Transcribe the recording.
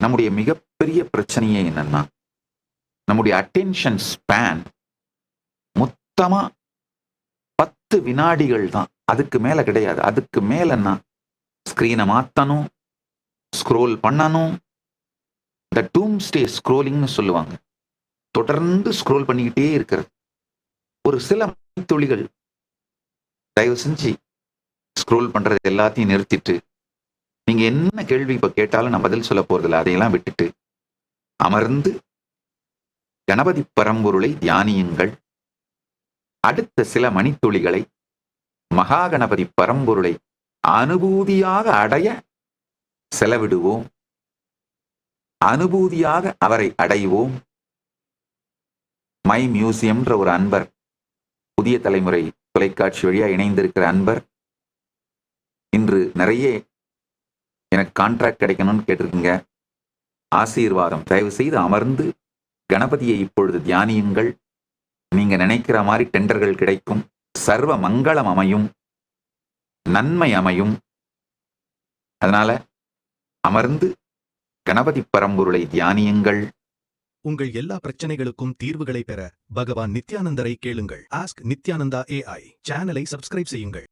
நம்முடைய மிகப்பெரிய பிரச்சனையே என்னன்னா, நம்முடைய அட்டென்ஷன் ஸ்பேன் மொத்தமா 10 வினாடிகள் தான். அதுக்கு மேல கிடையாது. அதுக்கு மேலன்னா ஸ்கிரீனை மாத்தணும், ஸ்க்ரோல் பண்ணணும். இந்த டூம்ஸ்டே ஸ்க்ரோலிங்னு சொல்லுவாங்க. தொடர்ந்து ஸ்க்ரோல் பண்ணிக்கிட்டே இருக்கிறது. ஒரு சில துளிகள் தயவு செஞ்சு ஸ்க்ரோல் பண்றது எல்லாத்தையும் நிறுத்திட்டு, நீங்க என்ன கேள்வி இப்ப கேட்டாலும் நான் பதில் சொல்ல போறதில்ல. அதையெல்லாம் விட்டுட்டு அமர்ந்து கணபதி பரம்பொருளை தியானியுங்கள். அடுத்த சில மணித்துளிகளை மகா கணபதி பரம்பொருளை அனுபூதியாக அடைய செலவிடுவோம். அனுபூதியாக அவரை அடைவோம். மை மியூசியம்ன்ற ஒரு அன்பர், புதிய தலைமுறை தொலைக்காட்சி வழியா இணைந்திருக்கிற அன்பர், இன்று நிறைய எனக்கு கான்ட்ராக்ட் கிடைக்கணும்னு கேட்டிருக்கீங்க. ஆசீர்வாதம். தயவு செய்து அமர்ந்து கணபதியை இப்பொழுது தியானியுங்கள். நீங்க நினைக்கிற மாதிரி டெண்டர்கள் கிடைக்கும். சர்வ மங்களம் அமையும், நன்மை அமையும். அதனால அமர்ந்து கணபதி பரம்பொருளை தியானியுங்கள். உங்கள் எல்லா பிரச்சனைகளுக்கும் தீர்வுகளை பெற பகவான் நித்யானந்தரை கேளுங்கள். ஆஸ்க் நித்யானந்தா AI சேனலை சப்ஸ்கிரைப் செய்யுங்கள்.